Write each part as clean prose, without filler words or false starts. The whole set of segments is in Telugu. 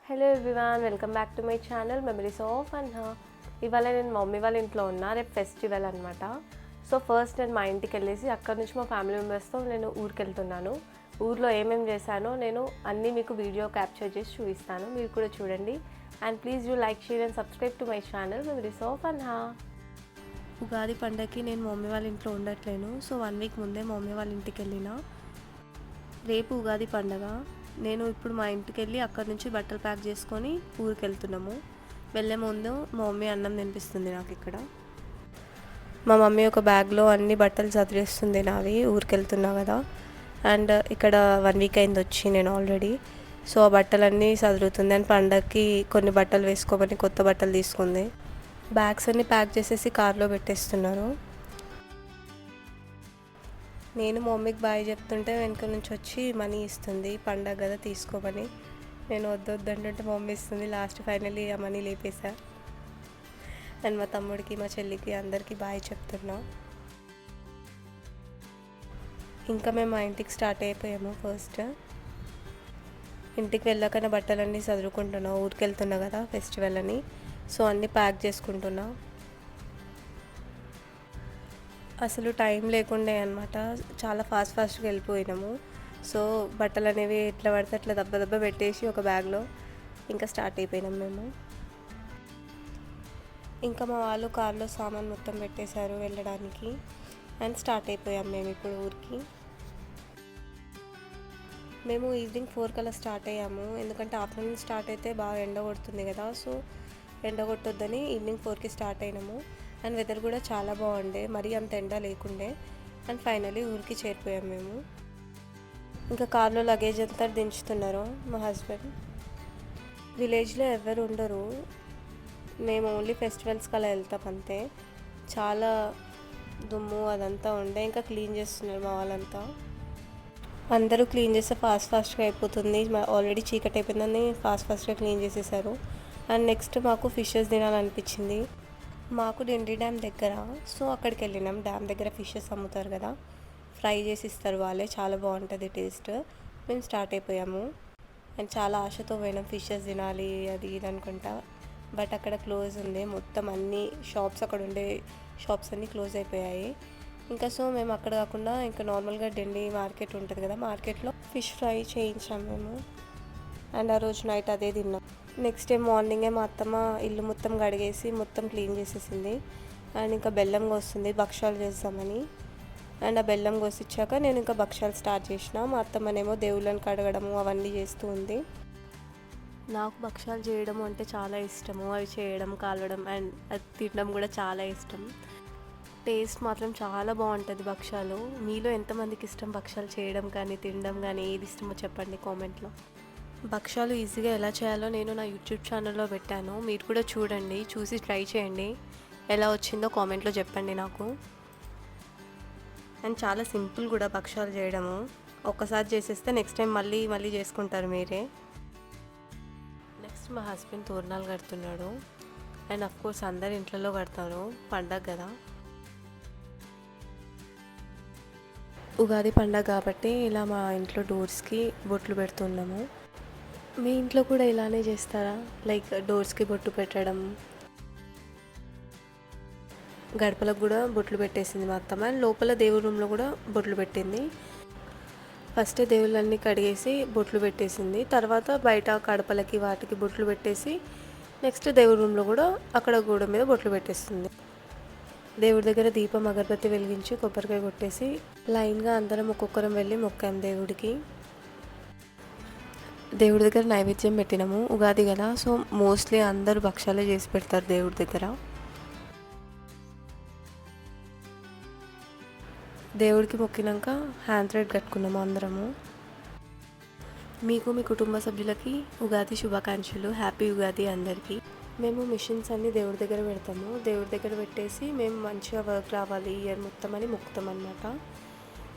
Hello everyone, welcome back to my channel memories of Anha. ఇవాళ నేను మా మమ్మీ వాళ్ళ ఇంట్లో ఉన్నా. రేపు ఫెస్టివల్ అనమాట. సో ఫస్ట్ నేను మా ఇంటికి వెళ్ళేసి అక్కడ నుంచి మా ఫ్యామిలీ మెంబర్స్తో నేను ఊరికి వెళ్తున్నాను. ఊర్లో ఏమేమి చేశానో నేను అన్నీ మీకు వీడియో క్యాప్చర్ చేసి చూపిస్తాను. మీరు కూడా చూడండి. And please you like, share and subscribe to my channel memories of Anha. Ugadi పండగకి నేను మా మమ్మీ వాళ్ళ ఇంట్లో ఉండట్లేను. సో 1 వీక్ ముందే మా మమ్మీ వాళ్ళ ఇంటికి వెళ్ళిన. రేపు ఉగాది పండగ. నేను ఇప్పుడు మా ఇంటికి వెళ్ళి అక్కడ నుంచి బట్టలు ప్యాక్ చేసుకొని ఊరికి వెళ్తున్నాము. వెళ్ళే ముందు మా మమ్మీ అన్నం తినిపిస్తుంది నాకు ఇక్కడ. మా మమ్మీ ఒక బ్యాగ్లో అన్ని బట్టలు చదివేస్తుంది నావి, ఊరికి వెళ్తున్నా కదా. అండ్ ఇక్కడ 1 వీక్ అయింది వచ్చి నేను ఆల్రెడీ. సో ఆ బట్టలన్నీ చదువుతుంది. అండ్ పండగకి కొన్ని బట్టలు వేసుకోమని కొత్త బట్టలు తీసుకుంది. బ్యాగ్స్ అన్నీ ప్యాక్ చేసేసి కార్లో పెట్టేస్తున్నారు. నేను మా మమ్మీకి బాయ్ చెప్తుంటే వెనక నుంచి వచ్చి మనీ ఇస్తుంది, పండగ కదా తీసుకోమని. నేను వద్దంటుంటే మా మమ్మీ ఇస్తుంది. లాస్ట్ ఫైనల్లీ ఆ మనీ లేపేసా. అండ్ మా తమ్ముడికి, మా చెల్లికి అందరికీ బాయ్ చెప్తున్నా. ఇంకా మేము మా ఇంటికి స్టార్ట్ అయిపోయాము. ఫస్ట్ ఇంటికి వెళ్ళాక నా బట్టలన్నీ చదువుకుంటున్నా. ఊరికి వెళ్తున్నా కదా ఫెస్టివల్ అని. సో అన్నీ ప్యాక్ చేసుకుంటున్నా. అసలు టైం లేకుండే అనమాట. చాలా ఫాస్ట్గా వెళ్ళిపోయినాము. సో బట్టలు అనేవి ఎట్లా పడితే అట్లా దెబ్బ పెట్టేసి ఒక బ్యాగ్లో ఇంకా స్టార్ట్ అయిపోయినాం మేము. ఇంకా మా వాళ్ళు కార్లో సామాన్ మొత్తం పెట్టేశారు వెళ్ళడానికి. అండ్ స్టార్ట్ అయిపోయాం మేము ఇప్పుడు ఊరికి. మేము ఈవినింగ్ 4 కల్లా స్టార్ట్ అయ్యాము. ఎందుకంటే ఆఫ్టర్నూన్ స్టార్ట్ అయితే బాగా ఎండ కొడుతుంది కదా. సో ఎండ కొట్టొద్దని ఈవినింగ్ 4కి స్టార్ట్ అయినాము. అండ్ వెదర్ కూడా చాలా బాగుండే, మరీ అంత ఎండ లేకుండే. అండ్ ఫైనలీ ఊరికి చేరిపోయాం మేము. ఇంకా కార్లో లగేజ్ అంతా దించుతున్నారు మా హస్బెండ్. విలేజ్లో ఎవరు ఉండరు, మేము ఓన్లీ ఫెస్టివల్స్కి అలా వెళ్తాం అంతే. చాలా దుమ్ము అదంతా ఉండే. ఇంకా క్లీన్ చేస్తున్నారు మా వాళ్ళంతా. అందరూ క్లీన్ చేస్తే ఫాస్ట్గా అయిపోతుంది. ఆల్రెడీ చీకటి అయిపోయిందని ఫాస్ట్గా క్లీన్ చేసేసారు. అండ్ నెక్స్ట్ మాకు ఫిషెస్ తినాలనిపించింది. మాకు డిండి డ్యామ్ దగ్గర, సో అక్కడికి వెళ్ళినాం. డ్యామ్ దగ్గర ఫిషెస్ అమ్ముతారు కదా, ఫ్రై చేసి ఇస్తారు వాళ్ళే. చాలా బాగుంటుంది టేస్ట్. మేము స్టార్ట్ అయిపోయాము. అండ్ చాలా ఆశతో పోయినాం ఫిషెస్ తినాలి అది ఇది అనుకుంటా. బట్ అక్కడ క్లోజ్ ఉంది మొత్తం. అన్ని షాప్స్, అక్కడ ఉండే షాప్స్ అన్నీ క్లోజ్ అయిపోయాయి. ఇంకా సో మేము అక్కడ కాకుండా ఇంకా నార్మల్గా డిండి మార్కెట్ ఉంటుంది కదా, మార్కెట్లో ఫిష్ ఫ్రై చేయించాం మేము. అండ్ ఆ రోజు నైట్ అదే తిన్నాం. నెక్స్ట్ డే మార్నింగే మా అత్తమ్మ ఇల్లు మొత్తం కడిగేసి మొత్తం క్లీన్ చేసేసింది. అండ్ ఇంకా బెల్లం కోస్తుంది భక్షాలు చేద్దామని. అండ్ ఆ బెల్లం కోసిచ్చాక నేను ఇంకా భక్షాలు స్టార్ట్ చేసిన. మా అత్తమ్మనేమో దేవుళ్ళని కడగడము అవన్నీ చేస్తూ ఉంది. నాకు భక్షాలు చేయడం అంటే చాలా ఇష్టము. అవి చేయడం, కాలవడం అండ్ అది తినడం కూడా చాలా ఇష్టం. టేస్ట్ మాత్రం చాలా బాగుంటుంది భక్షాలు. మీలో ఎంతమందికి ఇష్టం భక్షాలు చేయడం కానీ తినడం కానీ? ఏది ఇష్టమో చెప్పండి కామెంట్లో. భక్షాలు ఈజీగా ఎలా చేయాలో నేను నా యూట్యూబ్ ఛానల్లో పెట్టాను. మీరు కూడా చూడండి, చూసి ట్రై చేయండి. ఎలా వచ్చిందో కామెంట్లో చెప్పండి నాకు. అండ్ చాలా సింపుల్ కూడా భక్షాలు చేయడము. ఒక్కసారి చేసేస్తే నెక్స్ట్ టైం మళ్ళీ చేసుకుంటారు మీరే. నెక్స్ట్ మా హస్బెండ్ తోరణాలు కడుతున్నాడు. అండ్ అఫ్కోర్స్ అందరు ఇంట్లో కడతారు, పండగ కదా. ఉగాది పండగ కాబట్టి ఇలా మా ఇంట్లో డోర్స్కి బొట్లు పెడుతున్నాము. మీ ఇంట్లో కూడా ఇలానే చేస్తారా? లైక్ డోర్స్కి బొట్టు పెట్టడం. గడపలకు కూడా బొట్లు పెట్టేసింది మా అత్తమ్మ. లోపల దేవుడి రూమ్లో కూడా బొట్లు పెట్టింది. ఫస్ట్ దేవుళ్ళన్నీ కడిగేసి బొట్లు పెట్టేసింది. తర్వాత బయట గడపలకి వాటికి బొట్లు పెట్టేసి నెక్స్ట్ దేవుడి రూమ్లో కూడా అక్కడ గోడ మీద బొట్లు పెట్టేస్తుంది. దేవుడి దగ్గర దీపం అగరబత్తి వెలిగించి కొబ్బరికాయ కొట్టేసి లైన్గా అందరం ఒక్కొక్కరం వెళ్ళి మొక్కాం దేవుడికి. దేవుడి దగ్గర నైవేద్యం పెట్టినాము. ఉగాది కదా, సో మోస్ట్లీ అందరూ భక్షాలే చేసి పెడతారు దేవుడి దగ్గర. దేవుడికి మొక్కినాక హ్యాండ్ థ్రెడ్ కట్టుకున్నాము అందరము. మీకు, మీ కుటుంబ సభ్యులకి ఉగాది శుభాకాంక్షలు. హ్యాపీ ఉగాది అందరికీ. మేము మిషన్స్ అన్నీ దేవుడి దగ్గర పెడతాము. దేవుడి దగ్గర పెట్టేసి మేము మంచిగా వర్క్ రావాలి ఇయర్ మొత్తం అని మొక్కుతాం అన్నమాట.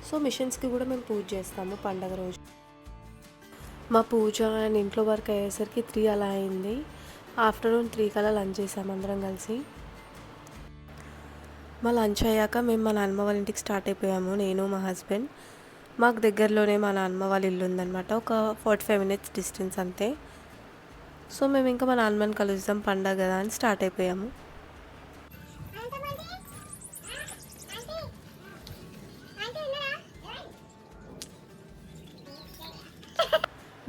సో మిషన్స్కి కూడా మేము పూజ చేస్తాము పండగ రోజు. మా పూజ అండ్ ఇంట్లో వర్క్ అయ్యేసరికి 3 అలా అయింది. ఆఫ్టర్నూన్ 3 కల్లా లంచ్ చేసాము అందరం కలిసి. మా లంచ్ అయ్యాక మేము మా నాన్నమ్మ వాళ్ళ ఇంటికి స్టార్ట్ అయిపోయాము, నేను మా హస్బెండ్. మాకు దగ్గరలోనే మా నాన్నమ్మ వాళ్ళ ఇల్లు ఉందన్నమాట. ఒక 45 మినిట్స్ డిస్టెన్స్ అంతే. సో మేము ఇంకా మా నాన్నమ్మని కలుద్దాం పండగ కదా అని స్టార్ట్ అయిపోయాము.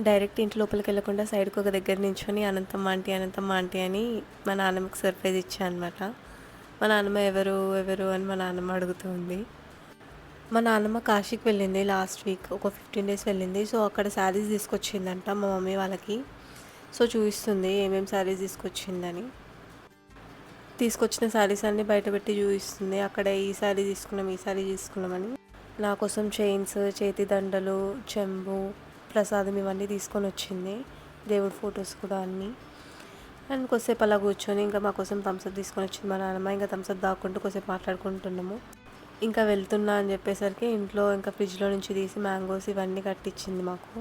డైరెక్ట్ ఇంటి లోపలికి వెళ్ళకుండా సైడ్కి ఒక దగ్గర నించుని అనంతమ్మ ఆంటీ అని మా నాన్నమ్మకి సర్ప్రైజ్ ఇచ్చాను అనమాట. మా నాన్నమ్మ ఎవరు ఎవరు అని మా నాన్నమ్మ అడుగుతుంది. మా నాన్నమ్మ కాశీకి వెళ్ళింది లాస్ట్ వీక్, ఒక 15 days వెళ్ళింది. సో అక్కడ శారీస్ తీసుకొచ్చిందంట మా మమ్మీ వాళ్ళకి. సో చూపిస్తుంది ఏమేమి శారీస్ తీసుకొచ్చిందని. తీసుకొచ్చిన శారీస్ అన్నీ బయట పెట్టి చూపిస్తుంది. అక్కడ ఈ శారీ తీసుకున్నామని. నా కోసం చైన్స్, చేతి దండలు, చెంబు, ప్రసాదం ఇవన్నీ తీసుకొని వచ్చింది. దేవుడి ఫొటోస్ కూడా అన్నీ. అండ్ కొద్దిసేపు అలా కూర్చొని ఇంకా మా కోసం థమ్స్అప్ తీసుకొని వచ్చింది మా నాన్నమ్మ. ఇంకా థమ్స్అప్ దాక్కుంటూ కొద్దిసేపు మాట్లాడుకుంటున్నాము. ఇంకా వెళ్తున్నా అని చెప్పేసరికి ఇంట్లో ఇంకా ఫ్రిడ్జ్లో నుంచి తీసి మ్యాంగోస్ ఇవన్నీ కట్టించింది మాకు.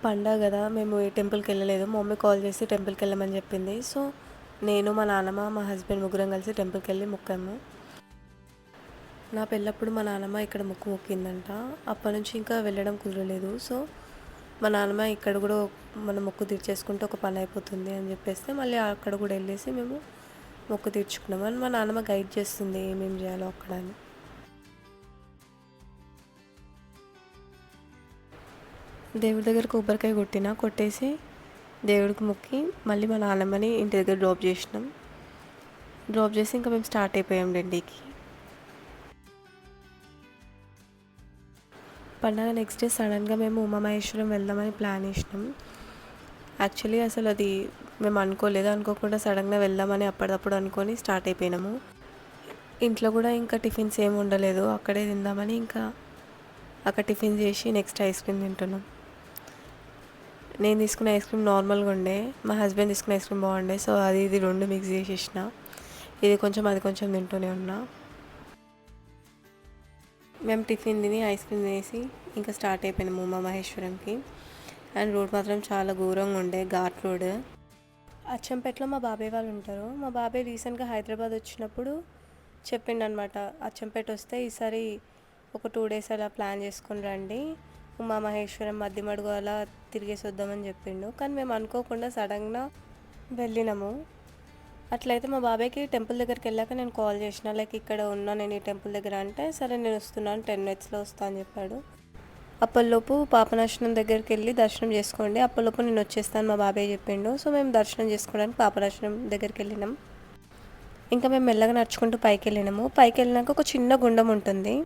పండగ కదా, మేము ఏ టెంపుల్కి వెళ్ళలేదు. మా మమ్మీ కాల్ చేసి టెంపుల్కి వెళ్ళమని చెప్పింది. సో నేను, మా నాన్నమ్మ, మా హస్బెండ్ ముగ్గురం కలిసి టెంపుల్కి వెళ్ళి మొక్కాము. నా పెళ్ళప్పుడు మా నాన్నమ్మ ఇక్కడ మొక్కిందంట. అప్పటి నుంచి ఇంకా వెళ్ళడం కుదరలేదు. సో మా నాన్నమ్మ ఇక్కడ కూడా మన మొక్కు తీర్చేసుకుంటే ఒక పని అయిపోతుంది అని చెప్పేస్తే మళ్ళీ అక్కడ కూడా వెళ్ళేసి మేము మొక్కు తీర్చుకున్నాము. అని మా నాన్నమ్మ గైడ్ చేస్తుంది ఏమేమి చేయాలో అక్కడ అని. దేవుడి దగ్గర కొబ్బరికాయ కొట్టేసి దేవుడికి మొక్కి మళ్ళీ మా నాన్నమ్మని ఇంటి దగ్గర డ్రాప్ చేసి ఇంకా మేము స్టార్ట్ అయిపోయాం ఢిల్లీకి. పండగ నెక్స్ట్ డే సడన్గా మేము ఉమామహేశ్వరం వెళ్దామని ప్లాన్ చేసినాం. యాక్చువల్లీ అసలు అది మేము అనుకోకుండా సడన్గా వెళ్దామని అప్పటికప్పుడు అనుకొని స్టార్ట్ అయిపోయినాము. ఇంట్లో కూడా ఇంకా టిఫిన్స్ ఏమి ఉండలేదు, అక్కడే తిందామని ఇంకా అక్కడ టిఫిన్ చేసి నెక్స్ట్ ఐస్ క్రీమ్ తింటున్నాం. నేను తీసుకున్న ఐస్ క్రీమ్ నార్మల్గా ఉండే, మా హస్బెండ్ తీసుకున్న ఐస్ క్రీమ్ బాగుండే. సో అది ఇది రెండు మిక్స్ చేసేసిన, ఇది కొంచెం అది కొంచెం తింటూనే ఉన్నా. మేము టిఫిన్ తిని ఐస్ క్రీమ్ తినేసి ఇంకా స్టార్ట్ అయిపోయినాము ఉమామహేశ్వరంకి. అండ్ రోడ్ మాత్రం చాలా ఘోరంగా ఉండే, ఘాట్ రోడ్. అచ్చంపేటలో మా బాబాయ్ వాళ్ళు ఉంటారు. మా బాబాయ్ రీసెంట్గా హైదరాబాద్ వచ్చినప్పుడు చెప్పిండు అనమాట, అచ్చంపేట వస్తే ఈసారి ఒక 2 days అలా ప్లాన్ చేసుకొని రండి, ఉమామహేశ్వరం, మద్దిమడుగు అలా తిరిగేసి వద్దామని చెప్పిండు. కానీ మేము అనుకోకుండా సడన్గా వెళ్ళినాము. అట్లయితే మా బాబాయ్కి టెంపుల్ దగ్గరికి వెళ్ళాక నేను కాల్ చేసిన, లైక్ ఇక్కడ ఉన్నా నేను ఈ టెంపుల్ దగ్గర అంటే, సరే నేను వస్తున్నాను 10 minutesలో వస్తా అని చెప్పాడు. అప్పటిలోపు పాపనాశనం దగ్గరికి వెళ్ళి దర్శనం చేసుకోండి, అప్పటిలోపు నేను వచ్చేస్తాను మా బాబాయ్ చెప్పిండు. సో మేము దర్శనం చేసుకోవడానికి పాపనాశనం దగ్గరికి వెళ్ళినాం. ఇంకా మేము మెల్లగా నడుచుకుంటూ పైకి వెళ్ళినాక ఒక చిన్న గుండం ఉంటుంది,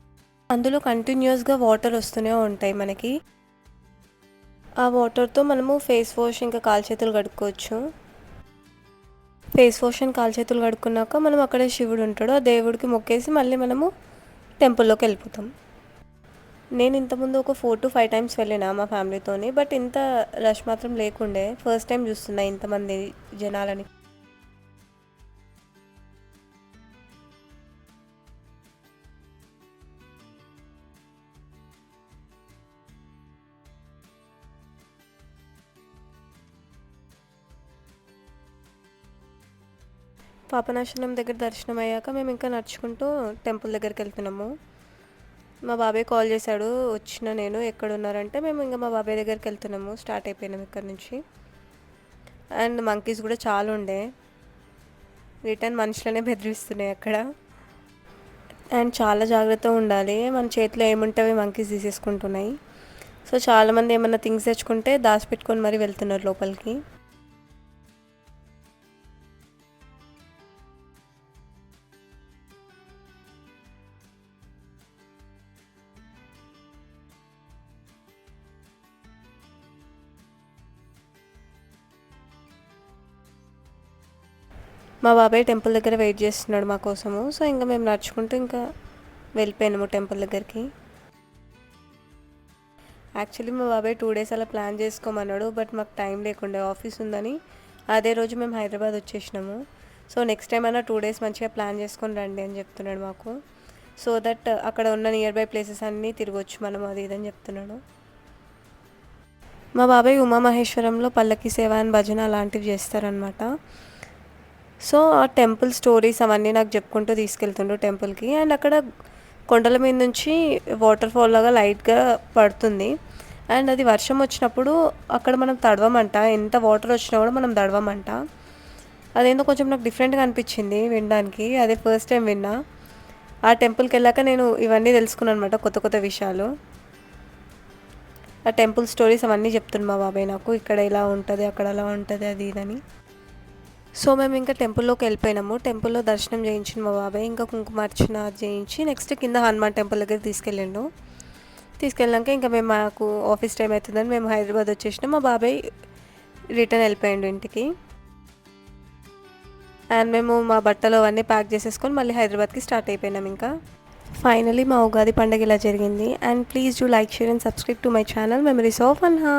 అందులో కంటిన్యూస్గా వాటర్ వస్తూనే ఉంటాయి మనకి. ఆ వాటర్తో మనము ఫేస్ వాష్ ఇంకా కాలు చేతులు కడుక్కోవచ్చు. ఫేస్ వాష్ అండ్ కాలు చేతులు కడుక్కున్నాక మనం అక్కడే శివుడు ఉంటాడు, ఆ దేవుడికి మొక్కేసి మళ్ళీ మనము టెంపుల్లోకి వెళ్ళిపోతాం. నేను ఇంతకుముందు ఒక 4 to 5 times వెళ్ళినా మా ఫ్యామిలీతోని, బట్ ఇంత రష్ మాత్రం లేకుండే. ఫస్ట్ టైం చూస్తున్నా ఇంతమంది జనాలని. పాపనాశనం దగ్గర దర్శనం అయ్యాక మేము ఇంకా నడుచుకుంటూ టెంపుల్ దగ్గరికి వెళ్తున్నాము. మా బాబాయ్ కాల్ చేశాడు, వచ్చిన నేను ఎక్కడున్నారంటే మేము ఇంకా మా బాబాయ్ దగ్గరికి వెళ్తున్నాము. స్టార్ట్ అయిపోయినాము ఇక్కడ నుంచి. అండ్ మంకీస్ కూడా చాలా ఉండే, రిటర్న్ మనుషులనే బెదిరిస్తున్నాయి అక్కడ. అండ్ చాలా జాగ్రత్తగా ఉండాలి, మన చేతిలో ఏముంటే మంకీస్ తీసేసుకుంటున్నాయి. సో చాలామంది ఏమన్నా థింగ్స్ తెచ్చుకుంటే దాచిపెట్టుకొని మరీ వెళ్తున్నారు లోపలికి. మా బాబాయ్ టెంపుల్ దగ్గర వెయిట్ చేస్తున్నాడు మా కోసము. సో ఇంకా మేము నడుచుకుంటూ ఇంకా వెళ్ళిపోయినాము టెంపుల్ దగ్గరికి. యాక్చువల్లీ మా బాబాయ్ 2 days అలా ప్లాన్ చేసుకోమన్నాడు, బట్ మాకు టైం లేకుండే, ఆఫీస్ ఉందని అదే రోజు మేము హైదరాబాద్ వచ్చేసినాము. సో నెక్స్ట్ టైం అయినా 2 days మంచిగా ప్లాన్ చేసుకొని రండి అని చెప్తున్నాడు మాకు. సో దట్ అక్కడ ఉన్న నియర్ బై ప్లేసెస్ అన్నీ తిరగవచ్చు మనం, అది ఇదని చెప్తున్నాడు. మా బాబాయ్ ఉమామహేశ్వరంలో పల్లకి సేవ అని భజన అలాంటివి చేస్తారనమాట. సో ఆ టెంపుల్ స్టోరీస్ అవన్నీ నాకు చెప్పుకుంటూ తీసుకెళ్తుండ్రు టెంపుల్కి. అండ్ అక్కడ కొండల మీద నుంచి వాటర్ ఫాల్ లాగా లైట్గా పడుతుంది. అండ్ అది వర్షం వచ్చినప్పుడు అక్కడ మనం తడవమంట, ఎంత వాటర్ వచ్చినా కూడా మనం తడవమంట. అదేందో కొంచెం నాకు డిఫరెంట్గా అనిపించింది వినడానికి, అదే ఫస్ట్ టైం విన్నా. ఆ టెంపుల్కి వెళ్ళాక నేను ఇవన్నీ తెలుసుకున్నాను అనమాట, కొత్త కొత్త విషయాలు. ఆ టెంపుల్ స్టోరీస్ అవన్నీ చెప్తుంది మా బాబాయ్ నాకు, ఇక్కడ ఇలా ఉంటుంది అక్కడ అలా ఉంటుంది అది ఇదని. సో మేము ఇంకా టెంపుల్లోకి వెళ్ళిపోయినాము. టెంపుల్లో దర్శనం చేయించింది మా బాబాయ్, ఇంకా కుంకుమార్చన చేయించి నెక్స్ట్ కింద హనుమాన్ టెంపుల్ దగ్గర తీసుకెళ్ళిండు. తీసుకెళ్ళాక ఇంకా మేము మాకు ఆఫీస్ టైం అవుతుందని మేము హైదరాబాద్ వచ్చేసినాం. మా బాబాయ్ రిటర్న్ వెళ్ళిపోయిండు ఇంటికి. అండ్ మేము మా బట్టలు అవన్నీ ప్యాక్ చేసేసుకొని మళ్ళీ హైదరాబాద్కి స్టార్ట్ అయిపోయినాం. ఇంకా ఫైనలీ మా ఉగాది పండుగ ఇలా జరిగింది. And please do like, share and subscribe to my channel memories of అన్హా.